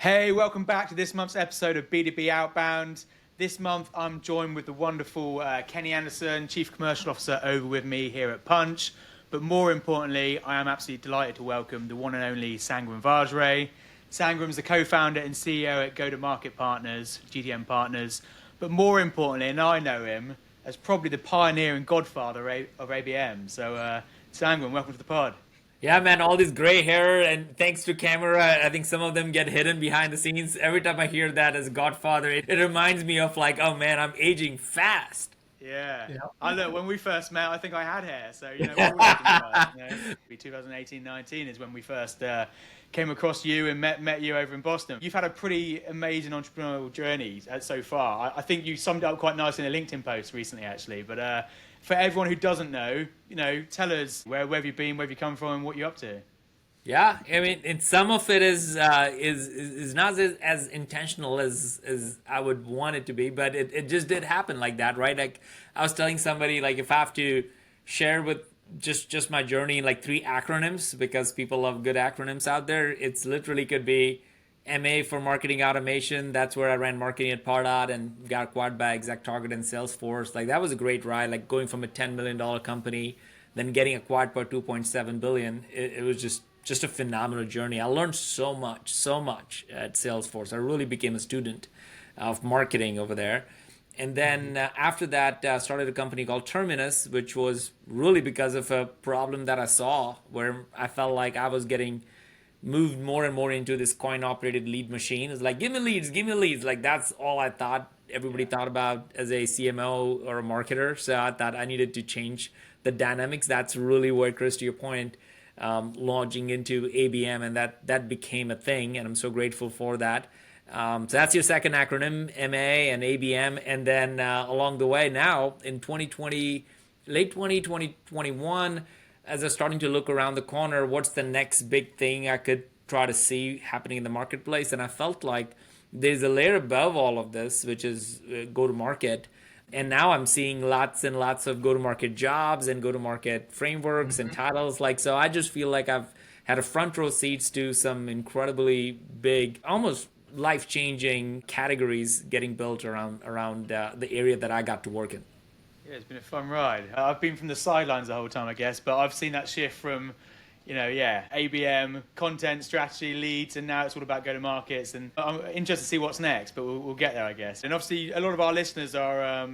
Hey, welcome back to this month's episode of B2B Outbound. This month, I'm joined with the wonderful Kenny Anderson, Chief Commercial Officer, over with me here at Punch. But more importantly, I am absolutely delighted to welcome the one and only Sangram Vajre. Sangram is the co-founder and CEO at GTM Partners, GTM Partners. But more importantly, and I know him as probably the pioneer and godfather of ABM. So, Sangram, welcome to the pod. Yeah, man, all this gray hair and thanks to camera, I think some of them get hidden behind the scenes. Every time I hear that as Godfather, it reminds me of like, oh man, I'm aging fast. Yeah. I look, when we first met, I think I had hair. So, we're all looking fine. 2018-19 is when we first came across you and met you over in Boston. You've had a pretty amazing entrepreneurial journey so far. I think you summed it up quite nicely in a LinkedIn post recently, actually. But for everyone who doesn't know, tell us where have you been, where have you come from, and what you're up to. Yeah, I mean, and some of it is not as intentional as I would want it to be, but it just did happen like that, right? Like I was telling somebody, like if I have to share with just my journey in like three acronyms, because people love good acronyms out there, it's literally could be MA for marketing automation. That's where I ran marketing at Pardot and got acquired by ExactTarget and Salesforce. Like that was a great ride. Like going from a $10 million company, then getting acquired for 2.7 billion. It was just a phenomenal journey. I learned so much at Salesforce. I really became a student of marketing over there. And then after that, started a company called Terminus, which was really because of a problem that I saw where I felt like I was getting moved more and more into this coin operated lead machine. It's like, give me leads, give me leads. Like that's all I thought everybody thought about as a CMO or a marketer. So I thought I needed to change the dynamics. That's really where, Chris, to your point, launching into ABM, and that became a thing, and I'm so grateful for that. So that's your second acronym, MA and ABM, and then along the way now in 2020, late 2021, as I was starting to look around the corner, what's the next big thing I could try to see happening in the marketplace, and I felt like there's a layer above all of this, which is go to market. And now I'm seeing lots and lots of go to market jobs and go to market frameworks and titles. Like, so I just feel like I've had a front row seats to some incredibly big, almost life changing categories getting built around the area that I got to work in. Yeah, it's been a fun ride. I've been from the sidelines the whole time, I guess, but I've seen that shift from, ABM, content, strategy, leads, and now it's all about go-to-markets. And I'm interested to see what's next, but we'll get there, I guess. And obviously, a lot of our listeners are,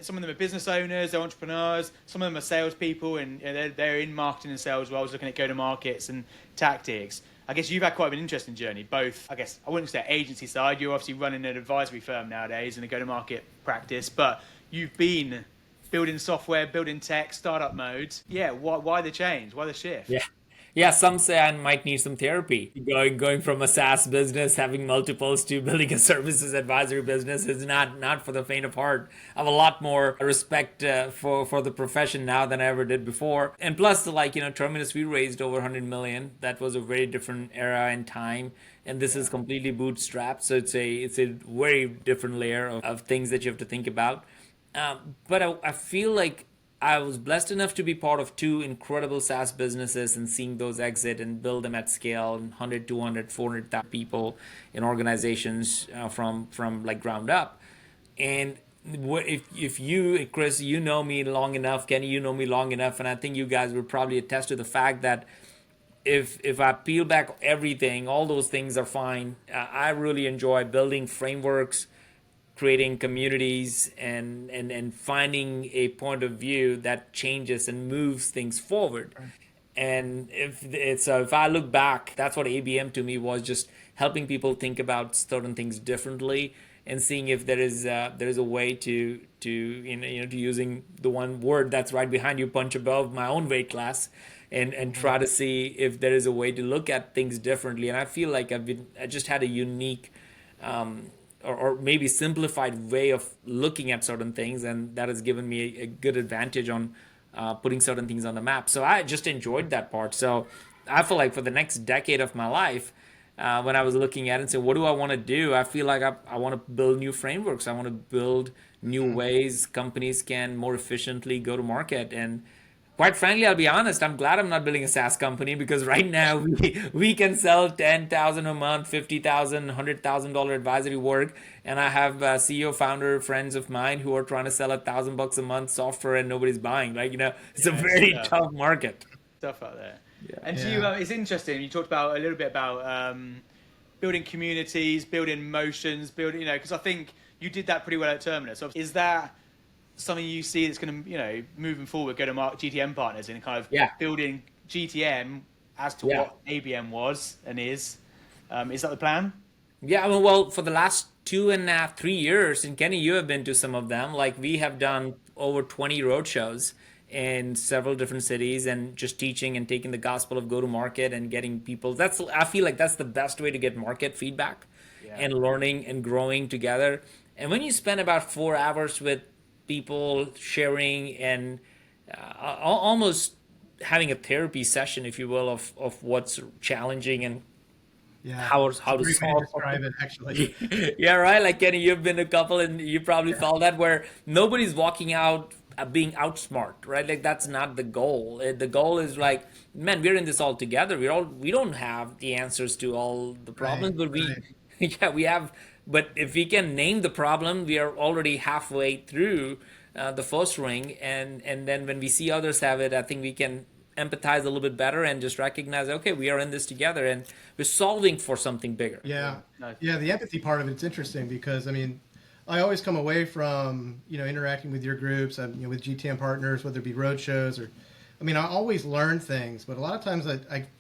some of them are business owners, they're entrepreneurs, some of them are salespeople, and they're in marketing and sales roles, looking at go-to-markets and tactics. I guess you've had quite an interesting journey, both, I guess, I wouldn't say agency side, you're obviously running an advisory firm nowadays in a go-to-market practice, but you've been building software, building tech, startup modes. Yeah, why the change? Why the shift? Yeah. Yeah, some say I might need some therapy. Going from a SaaS business, having multiples, to building a services advisory business is not for the faint of heart. I have a lot more respect for the profession now than I ever did before. And plus, like Terminus, we raised over 100 million. That was a very different era and time. And this is completely bootstrapped, so it's a very different layer of things that you have to think about. But I feel like I was blessed enough to be part of two incredible SaaS businesses and seeing those exit and build them at scale, 100, 200, 400,000 people in organizations from like ground up. And if you, Chris, you know me long enough, Kenny, you know me long enough, and I think you guys would probably attest to the fact that if I peel back everything, all those things are fine. I really enjoy building frameworks, creating communities, and finding a point of view that changes and moves things forward. And if I look back, that's what ABM to me was, just helping people think about certain things differently and seeing if there is a way to to using the one word that's right behind you, punch above my own weight class, and try to see if there is a way to look at things differently. And I feel like I just had a unique or maybe simplified way of looking at certain things, and that has given me a good advantage on putting certain things on the map. So I just enjoyed that part. So I feel like for the next decade of my life, when I was looking at it and saying, what do I want to do? I feel like I want to build new frameworks. I want to build new ways companies can more efficiently go to market. And quite frankly, I'll be honest, I'm glad I'm not building a SaaS company, because right now we can sell 10,000 a month, 50,000, $100,000 advisory work. And I have CEO founder friends of mine who are trying to sell $1,000 a month software and nobody's buying. Like, it's a Yeah, very tough market. stuff out there. Yeah. And do you, Yeah. it's interesting. You talked about a little bit about building communities, building motions, building, because I think you did that pretty well at Terminus. So is that something you see that's going to, moving forward, go to GTM partners and kind of Yeah. building GTM as to Yeah. what ABM was and is? Is that the plan? Yeah, well, for the last 2.5, 3 years, and Kenny, you have been to some of them. Like, we have done over 20 roadshows in several different cities, and just teaching and taking the gospel of go to market and getting people. I feel like that's the best way to get market feedback, Yeah. and learning and growing together. And when you spend about 4 hours with people sharing and almost having a therapy session, if you will, of what's challenging and Yeah. how It's a to great way to solve. describe it, actually. Yeah, right. Like, Kenny, you've been a couple, and you probably felt that, where nobody's walking out being outsmart, right? Like, that's not the goal. The goal is like, man, we're in this all together. We don't have the answers to all the problems, but right. yeah, we have. But if we can name the problem, we are already halfway through the first ring, and then when we see others have it, I think we can empathize a little bit better and just recognize, okay, we are in this together and we're solving for something bigger. Yeah. Nice. Yeah, the empathy part of it's interesting because, I mean, I always come away from, interacting with your groups, with GTM partners, whether it be roadshows or, I mean, I always learn things, but a lot of times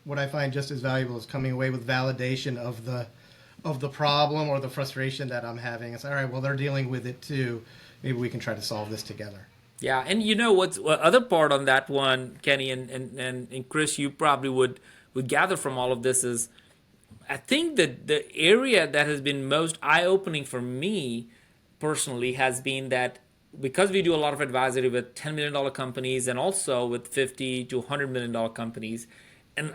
what I find just as valuable is coming away with validation of the problem or the frustration that I'm having. It's all right, well, they're dealing with it too. Maybe we can try to solve this together. Yeah, and what other part on that one, Kenny and Chris, you probably would gather from all of this is, I think that the area that has been most eye-opening for me personally has been that, because we do a lot of advisory with $10 million companies and also with 50 to $100 million companies, and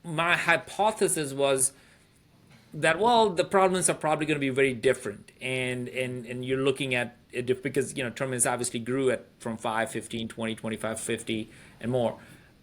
my hypothesis was that, well, the problems are probably going to be very different, and you're looking at it because Terminus obviously grew from 5, 15, 20, 25, 50 and more,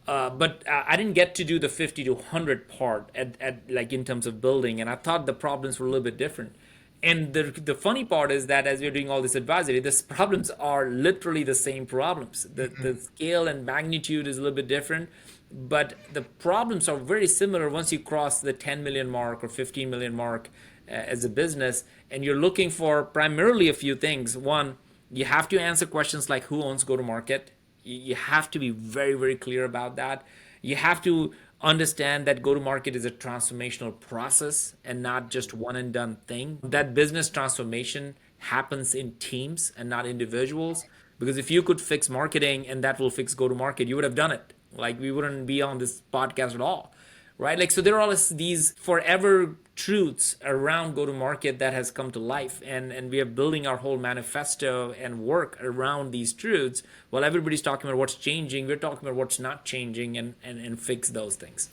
but I didn't get to do the 50 to 100 part at like in terms of building, and I thought the problems were a little bit different. And the funny part is that as we're doing all this advisory, these problems are literally the same problems. The scale and magnitude is a little bit different, but the problems are very similar once you cross the 10 million mark or 15 million mark as a business. And you're looking for primarily a few things. One, you have to answer questions like who owns go-to-market. You have to be very, very clear about that. You have to understand that go-to-market is a transformational process and not just one and done thing. That business transformation happens in teams and not individuals. Because if you could fix marketing and that will fix go-to-market, you would have done it. Like, we wouldn't be on this podcast at all, right? Like, so there are all these forever truths around go-to-market that has come to life, and we are building our whole manifesto and work around these truths. While everybody's talking about what's changing, we're talking about what's not changing and fix those things.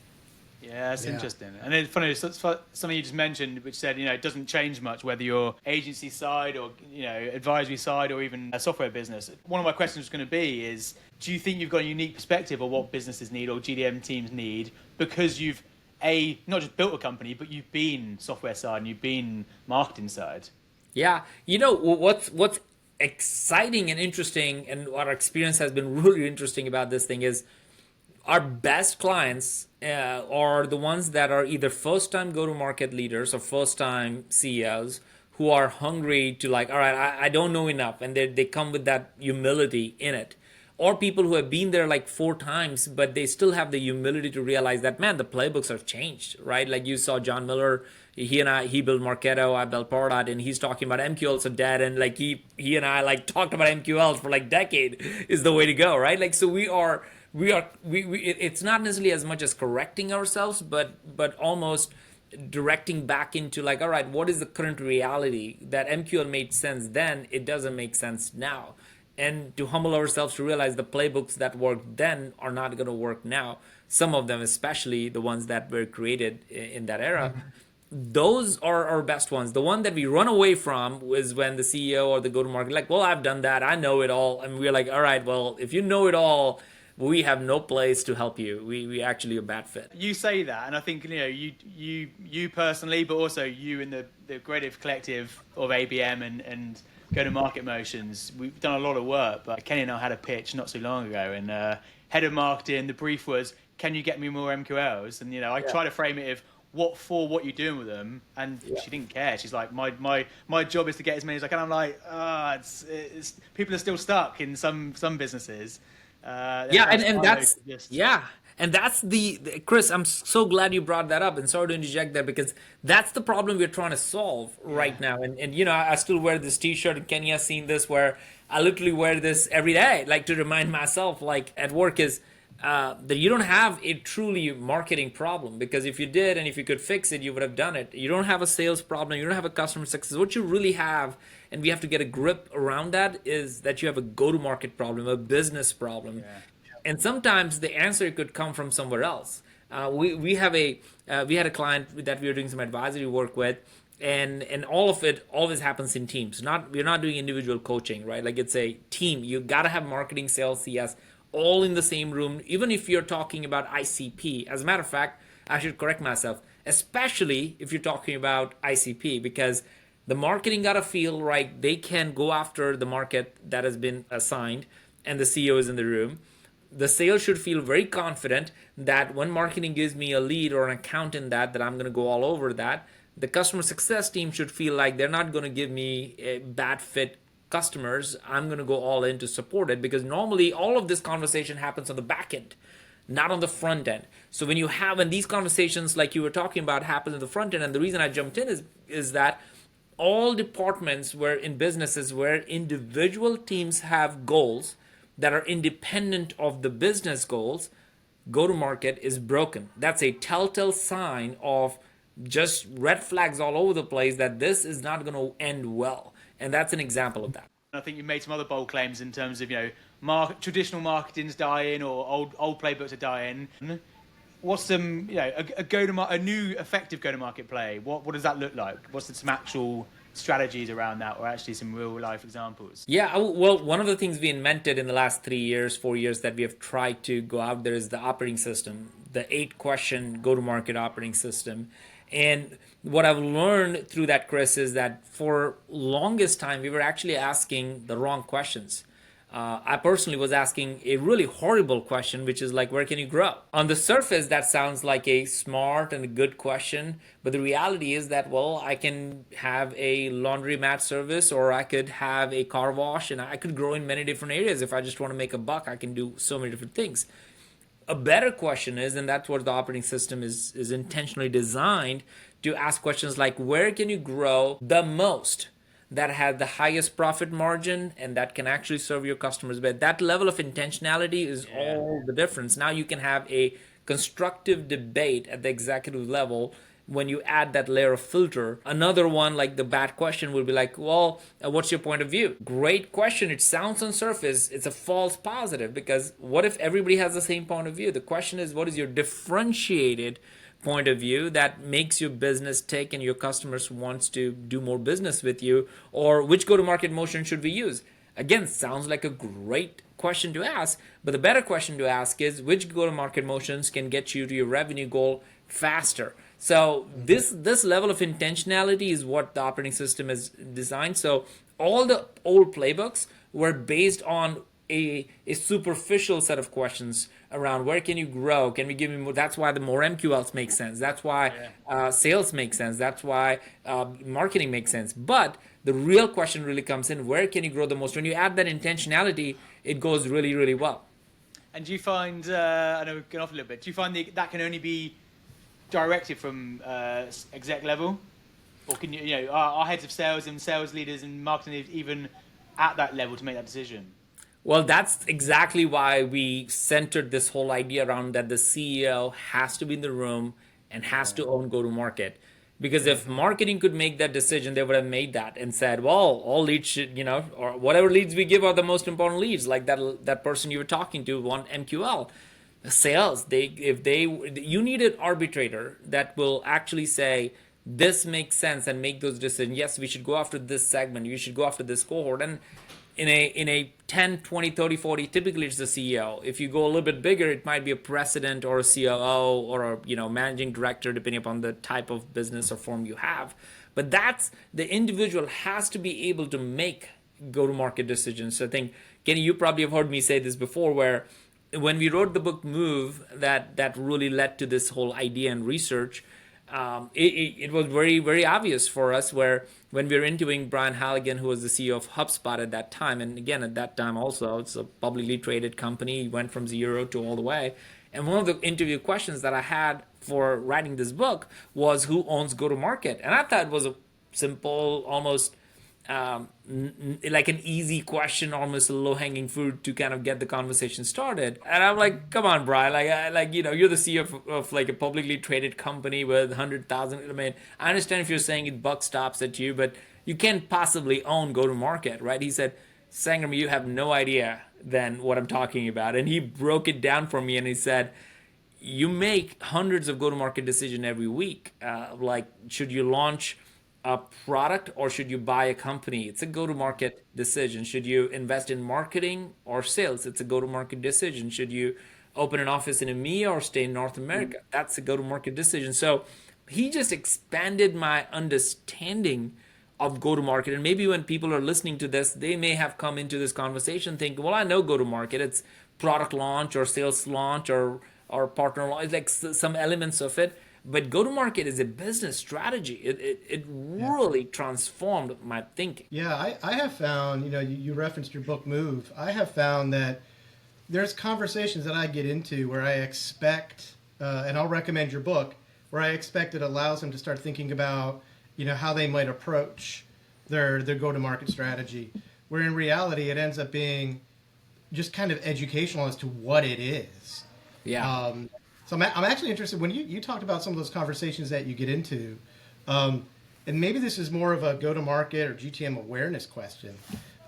Yeah, that's Yeah. interesting. And it's funny, something you just mentioned, which said, it doesn't change much whether you're agency side or, advisory side or even a software business. One of my questions was going to be is, do you think you've got a unique perspective of what businesses need or GDM teams need because you've, not just built a company, but you've been software side and you've been marketing side? Yeah. What's exciting and interesting, and what our experience has been really interesting about this thing is, our best clients are the ones that are either first-time go-to-market leaders or first-time CEOs who are hungry to, like, all right, I don't know enough, and they come with that humility in it. Or people who have been there like 4 times, but they still have the humility to realize that, man, the playbooks have changed, right? Like, you saw John Miller, he built Marketo, I built Pardot, and he's talking about MQLs are dead, and like he and I like talked about MQLs for like decade is the way to go, right? Like, so we it's not necessarily as much as correcting ourselves, but almost directing back into, like, all right, what is the current reality? That MQL made sense then, it doesn't make sense now. And to humble ourselves to realize the playbooks that worked then are not going to work now. Some of them, especially the ones that were created in that era, those are our best ones. The one that we run away from is when the CEO or the go-to-market, like, well, I've done that, I know it all. And we're like, all right, well, if you know it all, we have no place to help you. We actually a bad fit. You say that, and I think you personally, but also you and the creative collective of ABM and go-to-market motions. We've done a lot of work, but Kenny and I had a pitch not so long ago, and head of marketing. The brief was, "Can you get me more MQLs?" And I try to frame it of what you're doing with them, and she didn't care. She's like, my job is to get as many as I can. I'm like, it's people are still stuck in some businesses. And that's the Chris, I'm so glad you brought that up, and sorry to interject there, because that's the problem we're trying to solve right now. And I still wear this t-shirt, and Kenny has seen this, where I literally wear this every day, like to remind myself, like at work, is that you don't have a truly marketing problem, because if you did and if you could fix it, you would have done it. You don't have a sales problem, you don't have a customer success. What you really have, and we have to get a grip around that, is that you have a go-to-market problem, a business problem. And sometimes the answer could come from somewhere else. We had a client that we were doing some advisory work with, and all of it always happens in teams. We're not doing individual coaching, right? Like, it's a team. You got to have marketing, sales, CS all in the same room, even if you're talking about ICP. As a matter of fact, I should correct myself, especially if you're talking about ICP, because the marketing got to feel like they can go after the market that has been assigned, and the CEO is in the room. The sales should feel very confident that when marketing gives me a lead or an account in that I'm going to go all over that. The customer success team should feel like they're not going to give me a bad fit customers. I'm going to go all in to support it, because normally all of this conversation happens on the back end, not on the front end. So when these conversations, like you were talking about, happen in the front end, and the reason I jumped in is that all departments in businesses where individual teams have goals that are independent of the business goals, go-to-market is broken. That's a telltale sign of just red flags all over the place that this is not going to end well. And that's an example of that. I think you've made some other bold claims in terms of, traditional marketing's dying, or old playbooks are dying. What's some, a new effective go-to-market play? What does that look like? What's some actual strategies around that, or actually some real life examples? Yeah, well, one of the things we invented in the last 3 years, 4 years, that we have tried to go out there is the operating system, the 8-question go-to-market operating system. And what I've learned through that, Chris, is that for longest time, we were actually asking the wrong questions. I personally was asking a really horrible question, which is like, where can you grow? On the surface, that sounds like a smart and a good question, but the reality is that, well, I can have a laundromat service, or I could have a car wash, and I could grow in many different areas. If I just want to make a buck, I can do so many different things. A better question is, and that's what the operating system is intentionally designed to ask questions like, where can you grow the most, that had the highest profit margin, and that can actually serve your customers better. That level of intentionality is all the difference. Now you can have a constructive debate at the executive level when you add that layer of filter. Another one, like the bad question, would be like, well, what's your point of view? Great question. It sounds on surface, it's a false positive, because what if everybody has the same point of view? The question is, what is your differentiated point of view that makes your business tick and your customers wants to do more business with you? Or which go-to-market motion should we use? Again, sounds like a great question to ask, but the better question to ask is, which go-to-market motions can get you to your revenue goal faster? So this level of intentionality is what the operating system is designed. So all the old playbooks were based on a superficial set of questions around, where can you grow? Can we give you more? That's why the more MQLs make sense. That's why sales makes sense. That's why marketing makes sense. But the real question really comes in, where can you grow the most? When you add that intentionality, it goes really, really well. And do you find, I know we're going off a little bit, do you find that can only be directed from exec level? Or can our heads of sales and sales leaders and marketing leaders even at that level to make that decision? Well, that's exactly why we centered this whole idea around that the CEO has to be in the room and has to own go-to-market. Because if marketing could make that decision, they would have made that and said, well, all leads should, or whatever leads we give are the most important leads. Like that person you were talking to want MQL. Sales, you need an arbitrator that will actually say, this makes sense, and make those decisions. Yes, we should go after this segment. You should go after this cohort. And in a 10, 20, 30, 40, typically it's the CEO. If you go a little bit bigger, it might be a president or a COO or a managing director, depending upon the type of business or firm you have. But that's the individual has to be able to make go-to-market decisions. So I think, Kenny, you probably have heard me say this before, where when we wrote the book Move, that really led to this whole idea and research. It was very, very obvious for us where when we were interviewing Brian Halligan, who was the CEO of HubSpot at that time, and again, at that time also, it's a publicly traded company, he went from zero to all the way. And one of the interview questions that I had for writing this book was who owns go-to-market? And I thought it was a simple, almost like an easy question, almost a low-hanging fruit to kind of get the conversation started. And I'm like, come on, Brian, you're the CEO of like a publicly traded company with 100,000. I mean, I understand if you're saying it buck stops at you, but you can't possibly own go-to-market, right? He said, Sangram, you have no idea then what I'm talking about. And he broke it down for me and he said, you make hundreds of go-to-market decisions every week. Like, should you launch a product or should you buy a company? It's a go-to-market decision. Should you invest in marketing or sales? It's a go-to-market decision. Should you open an office in EMEA or stay in North America? That's a go-to-market decision. So he just expanded my understanding of go-to-market. And maybe when people are listening to this, they may have come into this conversation thinking, well, I know go-to-market. It's product launch or sales launch or partner launch, like some elements of it. But go-to-market is a business strategy. It really transformed my thinking. Yeah, I have found, you referenced your book Move. I have found that there's conversations that I get into where I expect, and I'll recommend your book, where I expect it allows them to start thinking about, how they might approach their go-to-market strategy. Where in reality, it ends up being just kind of educational as to what it is. Yeah. So I'm actually interested when you talked about some of those conversations that you get into, and maybe this is more of a go-to-market or GTM awareness question.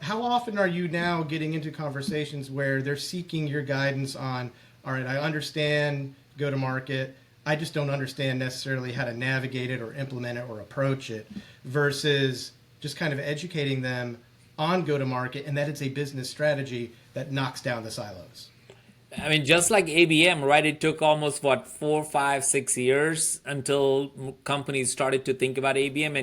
How often are you now getting into conversations where they're seeking your guidance on, all right, I understand go-to-market, I just don't understand necessarily how to navigate it or implement it or approach it, versus just kind of educating them on go-to-market and that it's a business strategy that knocks down the silos? I mean, just like ABM, right? It took almost 4, 5, 6 years until companies started to think about ABM,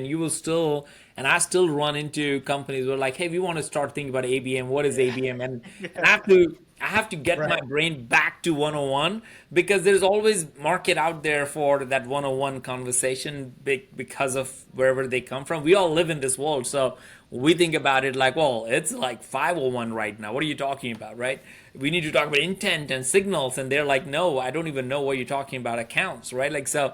and I still run into companies who are like, "Hey, we want to start thinking about ABM. What is ABM?" And I have to get my brain back to 101 because there's always market out there for that 101 conversation because of wherever they come from. We all live in this world, so we think about it like, well, it's like 501 right now. What are you talking about, right? We need to talk about intent and signals, and they're like, no, I don't even know what you're talking about, accounts, right? Like, so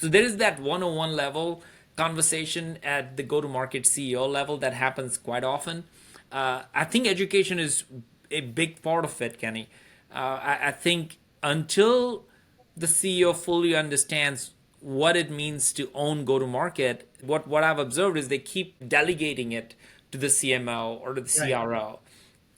there is that 101 level conversation at the go-to-market CEO level that happens quite often. I think education is a big part of it, Kenny. I think until the CEO fully understands what it means to own go-to-market, what I've observed is they keep delegating it to the CMO or to the CRO.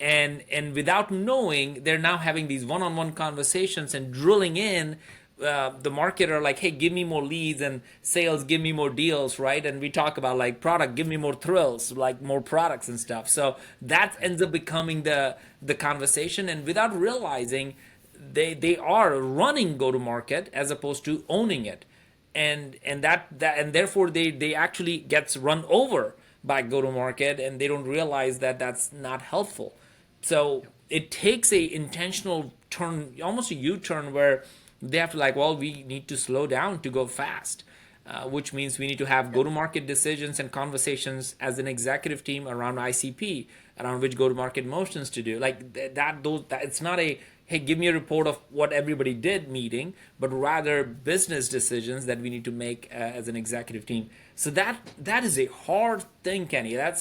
And without knowing, they're now having these one-on-one conversations and drilling in the marketer, like, hey, give me more leads, and sales, give me more deals, right? And we talk about like product, give me more thrills, like more products and stuff. So that ends up becoming the conversation, and without realizing, they are running go-to-market as opposed to owning it, and therefore they actually gets run over by go-to-market, and they don't realize that that's not helpful. So it takes a intentional turn, almost a U-turn, where they have to like, well, we need to slow down to go fast, which means we need to have go-to-market decisions and conversations as an executive team around ICP, around which go-to-market motions to do. Like that it's not a, hey, give me a report of what everybody did meeting, but rather business decisions that we need to make as an executive team. So that is a hard thing, Kenny. I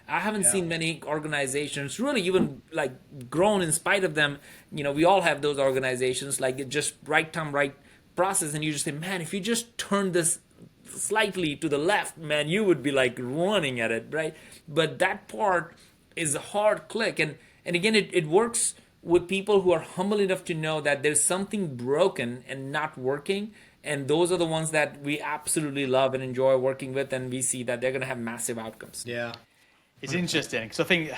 haven't seen many organizations really even like grown in spite of them. We all have those organizations, like just right time, right process, and you just say, man, if you just turn this slightly to the left, man, you would be like running at it, right? But that part is a hard click, and again, it works with people who are humble enough to know that there's something broken and not working, and those are the ones that we absolutely love and enjoy working with, and we see that they're going to have massive outcomes. Yeah. It's interesting because I think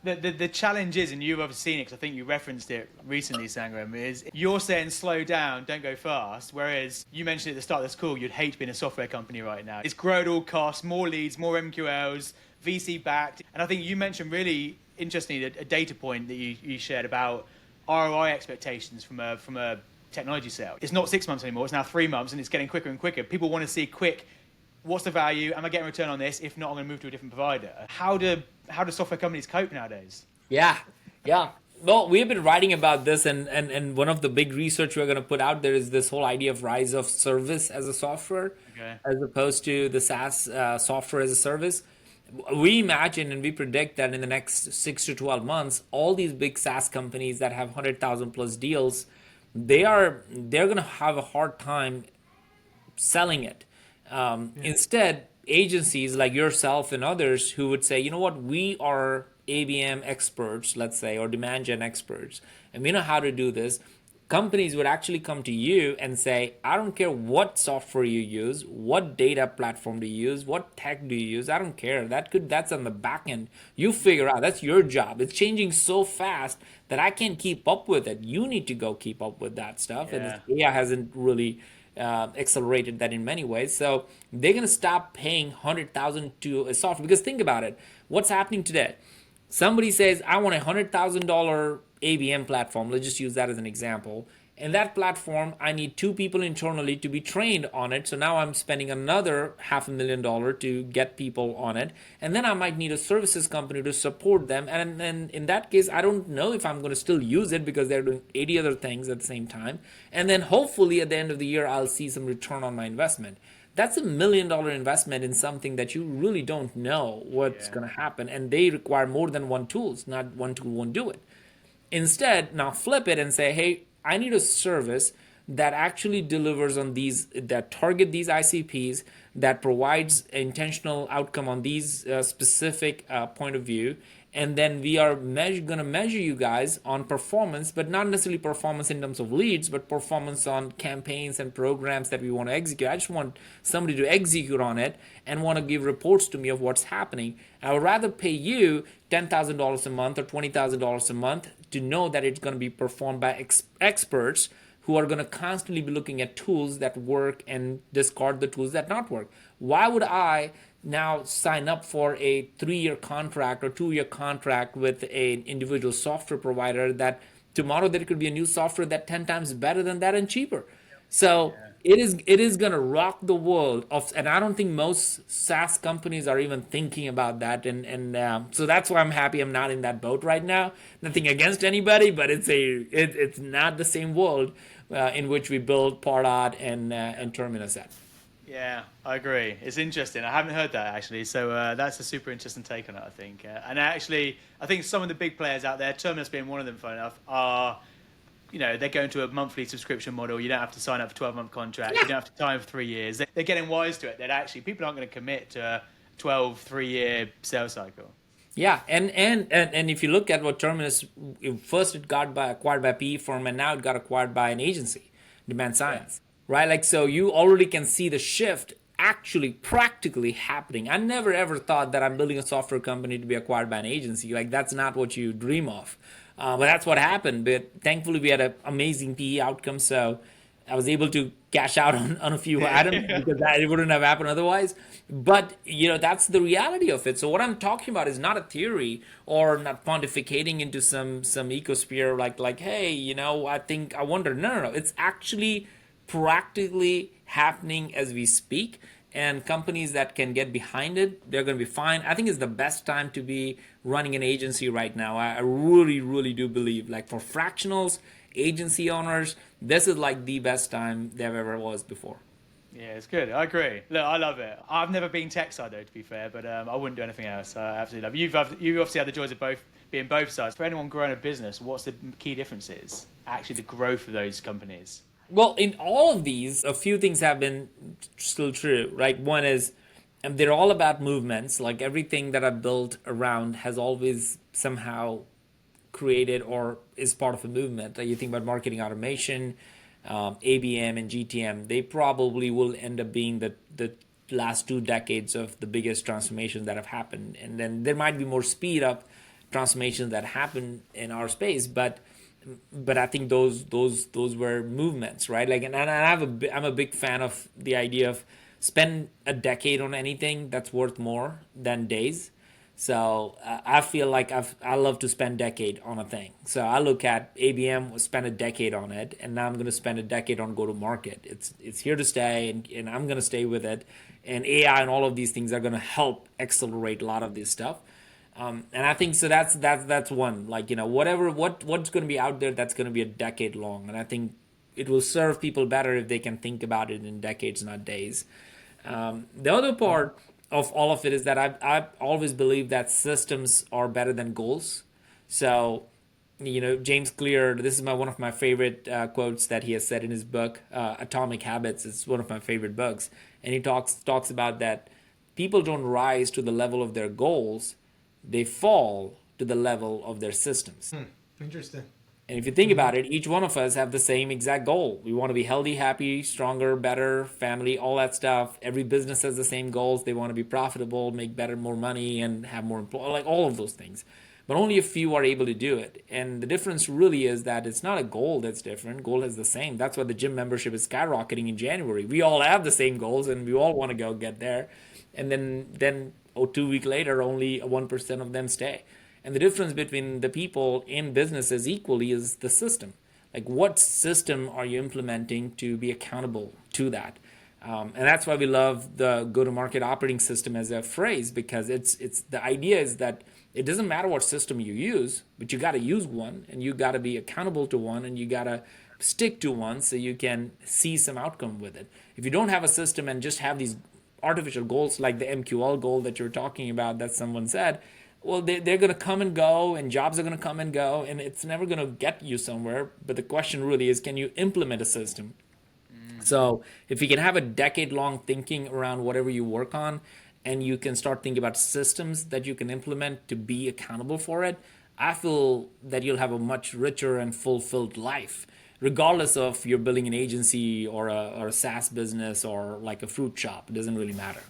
The challenge is, and you've obviously seen it, because I think you referenced it recently, Sangram, is you're saying slow down, don't go fast, whereas you mentioned at the start of this call, you'd hate being a software company right now. It's grow at all costs, more leads, more MQLs, VC backed. And I think you mentioned really interestingly a data point that you shared about ROI expectations from a technology sale. It's not 6 months anymore, it's now 3 months, and it's getting quicker and quicker. People want to see quick, what's the value? Am I getting a return on this? If not, I'm going to move to a different provider. How do software companies cope nowadays? Yeah. Well, we've been writing about this, and one of the big research we're going to put out there is this whole idea of rise of service as a software, as opposed to the SaaS software as a service. We imagine and we predict that in the next 6 to 12 months, all these big SaaS companies that have 100,000 plus deals, they're going to have a hard time selling it. Instead, agencies like yourself and others who would say, you know what, we are ABM experts, let's say, or demand gen experts, and we know how to do this. Companies would actually come to you and say, I don't care what software you use, what data platform do you use, what tech do you use, I don't care. That's on the back end. You figure out, that's your job. It's changing so fast that I can't keep up with it. You need to go keep up with that stuff. Yeah. And AI hasn't really accelerated that in many ways. So they're going to stop paying 100,000 to a software, because think about it. What's happening today? Somebody says, I want a $100,000 ABM platform. Let's just use that as an example. And that platform, I need 2 people internally to be trained on it. So now I'm spending another $500,000 to get people on it. And then I might need a services company to support them. And in that case, I don't know if I'm going to still use it because they're doing 80 other things at the same time. And then hopefully at the end of the year, I'll see some return on my investment. That's $1 million investment in something that you really don't know what's going to happen. And they require more than one tools, not one tool won't do it. Instead, now flip it and say, hey, I need a service that actually delivers on these, that target these ICPs, that provides intentional outcome on these specific point of view. And then we are going to measure you guys on performance, but not necessarily performance in terms of leads, but performance on campaigns and programs that we want to execute. I just want somebody to execute on it and want to give reports to me of what's happening. I would rather pay you $10,000 a month or $20,000 a month to know that it's going to be performed by experts who are going to constantly be looking at tools that work and discard the tools that not work. Why would I now sign up for a 3-year contract or 2-year contract with an individual software provider that tomorrow there could be a new software that 10 times better than that and cheaper? So it is going to rock the world of, and I don't think most SaaS companies are even thinking about that. And so that's why I'm happy I'm not in that boat right now. Nothing against anybody, but it's not the same world in which we build Pardot and Terminus at. Yeah, I agree. It's interesting. I haven't heard that actually. So that's a super interesting take on it, I think. And actually, I think some of the big players out there, Terminus being one of them, funny enough, are, they're going to a monthly subscription model. You don't have to sign up for 12-month contract. You don't have to time for 3 years. They're getting wise to it. That actually people aren't going to commit to a 12, 3-year sales cycle. Yeah, and if you look at what Terminus, first it got acquired by a PE firm, and now it got acquired by an agency, Demand Science. Right? Like, so you already can see the shift actually practically happening. I never ever thought that I'm building a software company to be acquired by an agency. Like, that's not what you dream of. But that's what happened. But thankfully, we had an amazing PE outcome. So I was able to cash out on a few items because it wouldn't have happened otherwise. But, that's the reality of it. So what I'm talking about is not a theory or not pontificating into some ecosphere like, hey, I wonder. No. It's actually practically happening as we speak, and companies that can get behind it, they're going to be fine. I think it's the best time to be running an agency right now. I really, really do believe, like, for fractionals, agency owners, this is like the best time there ever was before. Yeah, it's good. I agree. Look, I love it. I've never been tech side though, to be fair, but I wouldn't do anything else. I absolutely love it. You obviously had the joys of being both sides. For anyone growing a business, what's the key differences? Actually, the growth of those companies. Well, in all of these, a few things have been still true, right? One is they're all about movements. Like, everything that I've built around has always somehow created or is part of a movement. You think about marketing automation, ABM and GTM, they probably will end up being the last 2 decades of the biggest transformations that have happened. And then there might be more speed up transformations that happen in our space, but I think those were movements, right? Like, and I'm a big fan of the idea of spend a decade on anything that's worth more than days. So I feel like I love to spend decade on a thing. So I look at ABM, spend a decade on it, and now I'm going to spend a decade on go to market. It's here to stay, and I'm going to stay with it. And AI and all of these things are going to help accelerate a lot of this stuff. And I think so. That's one. Like, what's going to be out there that's going to be a decade long, and I think it will serve people better if they can think about it in decades, not days. The other part of all of it is that I've always believed that systems are better than goals. So, James Clear, this is one of my favorite quotes that he has said in his book, Atomic Habits. It's one of my favorite books, and he talks about that people don't rise to the level of their goals; they fall to the level of their systems. Interesting. And if you think about it, each one of us have the same exact goal. We want to be healthy, happy, stronger, better, family, all that stuff. Every business has the same goals. They want to be profitable, make better, more money, and have more employees, like all of those things. But only a few are able to do it. And the difference really is that it's not a goal that's different. Goal is the same. That's why the gym membership is skyrocketing in January. We all have the same goals, and we all want to go get there. And then 2 weeks later, only 1% of them stay. And the difference between the people in businesses equally is the system. Like, what system are you implementing to be accountable to that? And that's why we love the go-to-market operating system as a phrase, because it's the idea is that it doesn't matter what system you use, but you got to use one, and you got to be accountable to one, and you got to stick to one so you can see some outcome with it. If you don't have a system and just have these artificial goals like the MQL goal that you're talking about that someone said, well, they're going to come and go, and jobs are going to come and go, and it's never going to get you somewhere. But the question really is, can you implement a system? So if you can have a decade-long thinking around whatever you work on, and you can start thinking about systems that you can implement to be accountable for it, I feel that you'll have a much richer and fulfilled life, regardless of you're building an agency or a SaaS business or like a fruit shop. It doesn't really matter.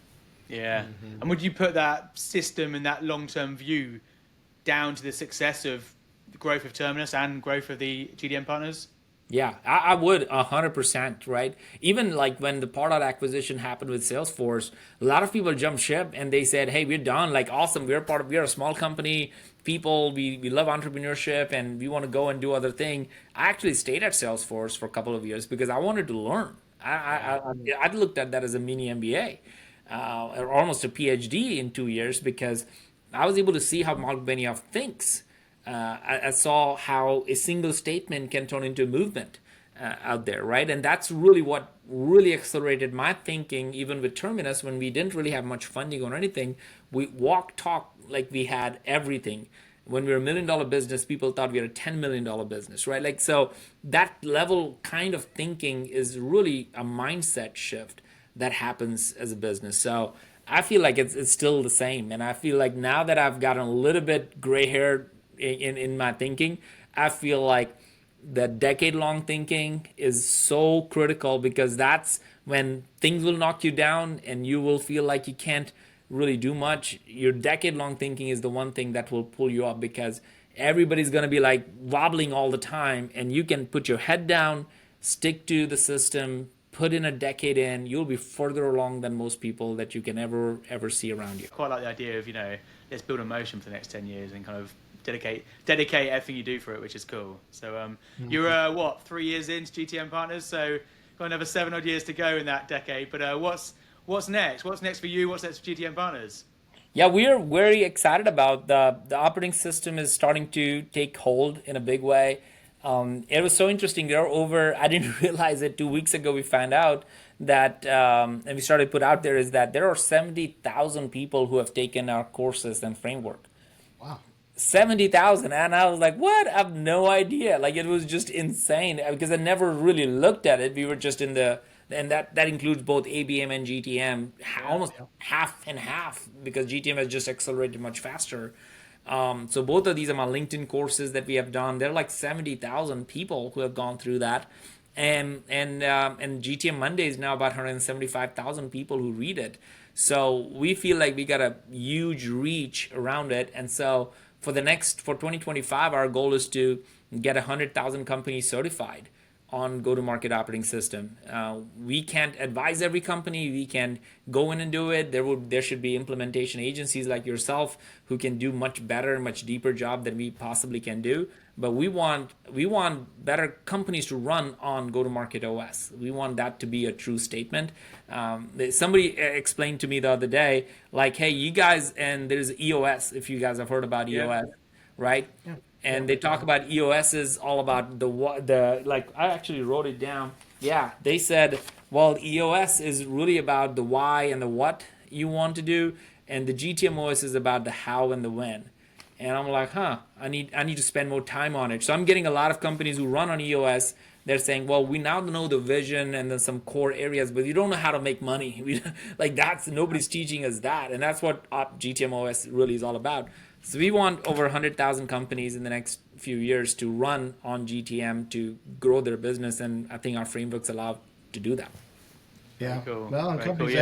Yeah. And would you put that system and that long-term view down to the success of the growth of Terminus and growth of the GTM Partners? Yeah, I would 100%, right? Even like when the Pardot acquisition happened with Salesforce, a lot of people jumped ship and they said, "Hey, we're done. Like, awesome. We're a small company. People, we love entrepreneurship and we want to go and do other thing." I actually stayed at Salesforce for a couple of years because I wanted to learn. I looked at that as a mini MBA, or almost a PhD in 2 years, because I was able to see how Mark Benioff thinks. I saw how a single statement can turn into a movement out there, right? And that's really what really accelerated my thinking, even with Terminus, when we didn't really have much funding or anything. We talk like we had everything. When we were $1 million business, people thought we were a $10 million business, right? Like, so that level kind of thinking is really a mindset shift that happens as a business. So I feel like it's still the same. And I feel like now that I've gotten a little bit gray hair in my thinking, I feel like the decade-long thinking is so critical, because that's when things will knock you down and you will feel like you can't really do much. Your decade-long thinking is the one thing that will pull you up, because everybody's going to be like wobbling all the time, and you can put your head down, stick to the system, put in a decade in, you'll be further along than most people that you can ever see around you. Quite like the idea of, let's build a motion for the next 10 years and kind of dedicate everything you do for it, which is cool. So you're 3 years into GTM Partners, so got another 7 odd years to go in that decade. But what's next? What's next for you? What's next for GTM Partners? Yeah, we're very excited about the operating system is starting to take hold in a big way. It was so interesting. There are I didn't realize it 2 weeks ago, we found out that, and we started to put out there, is that there are 70,000 people who have taken our courses and framework. Wow. 70,000. And I was like, what? I have no idea. Like, it was just insane, because I never really looked at it. We were just in and that includes both ABM and GTM, almost half and half, because GTM has just accelerated much faster. So both of these are my LinkedIn courses that we have done. There are like 70,000 people who have gone through that. And GTM Monday is now about 175,000 people who read it. So we feel like we got a huge reach around it. And so for 2025, our goal is to get 100,000 companies certified on go-to-market operating system. We can't advise every company. We can go in and do it. There should be implementation agencies like yourself who can do much better, much deeper job than we possibly can do. But we want better companies to run on go-to-market OS. We want that to be a true statement. Somebody explained to me the other day, like, hey, you guys, and there's EOS, if you guys have heard about EOS, right? Yeah. And they talk about EOS is all about the like, I actually wrote it down. Yeah, they said, well, EOS is really about the why and the what you want to do, and the GTM OS is about the how and the when. And I'm like, I need to spend more time on it. So I'm getting a lot of companies who run on EOS. They're saying, well, we now know the vision and then some core areas, but we don't know how to make money. Nobody's teaching us that. And that's what GTM OS really is all about. So we want over 100,000 companies in the next few years to run on GTM to grow their business. And I think our frameworks allow to do that. Yeah. Cool. Well, and companies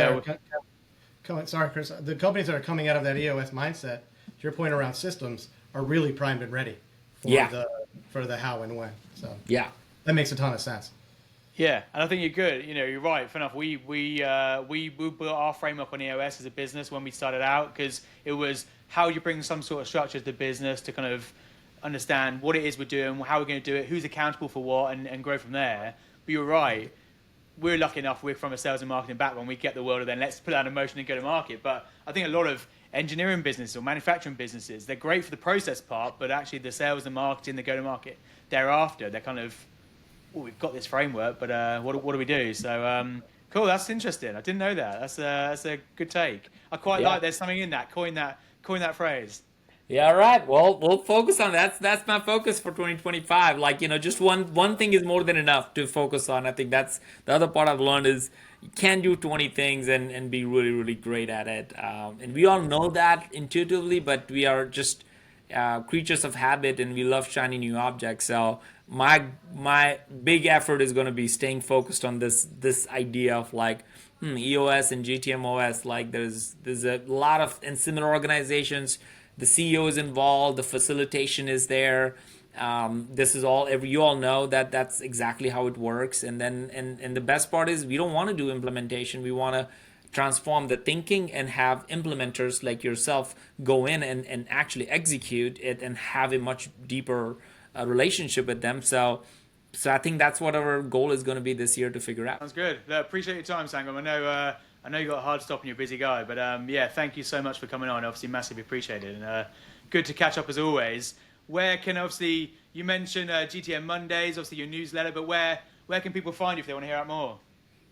sorry, Chris, the companies that are coming out of that EOS mindset, to your point around systems, are really primed and ready for the how and when. So yeah, that makes a ton of sense. Yeah, and I think you're good. You're right. Fair enough. We built our framework on EOS as a business when we started out, because it was how you bring some sort of structure to the business to kind of understand what it is we're doing, how we're going to do it, who's accountable for what, and grow from there. But you're right. We're lucky enough, we're from a sales and marketing background, we get the world of then let's put that in motion and go to market. But I think a lot of engineering businesses or manufacturing businesses, they're great for the process part, but actually the sales and marketing, the go to market thereafter, they're kind of, we've got this framework, but what do we do? So cool, that's interesting. I didn't know that. That's a good take. I quite like there's something in that. Coin that phrase. Yeah, right. Well, we'll focus on that. That's my focus for 2025. Just one thing is more than enough to focus on. I think that's the other part I've learned is you can't do 20 things and be really, really great at it. And we all know that intuitively, but we are just creatures of habit, and we love shiny new objects. So my big effort is going to be staying focused on this idea of EOS and GTM OS. There's a lot of, in similar organizations, the CEO is involved, the facilitation is there. This is all, you all know that's exactly how it works. And then, and the best part is we don't want to do implementation. We want to transform the thinking and have implementers like yourself go in and actually execute it and have a much deeper relationship with them. So I think that's what our goal is going to be this year to figure out. Sounds good. Appreciate your time, Sangram. I know you got a hard stop and you're a busy guy, but thank you so much for coming on. Obviously, massively appreciate it, and good to catch up as always. Where can, obviously, you mentioned GTM Mondays, obviously your newsletter, but where can people find you if they want to hear out more?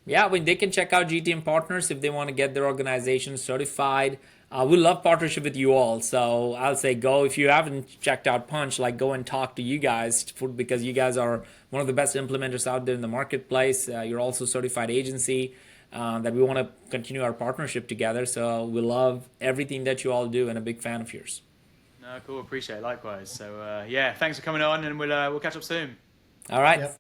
Yeah, they can check out GTM Partners if they want to get their organization certified. We love partnership with you all. So I'll say go. If you haven't checked out Punch, go and talk to you guys because you guys are one of the best implementers out there in the marketplace. You're also a certified agency that we want to continue our partnership together. So we love everything that you all do and a big fan of yours. No, cool. Appreciate it. Likewise. So thanks for coming on, and we'll catch up soon. All right. Yep.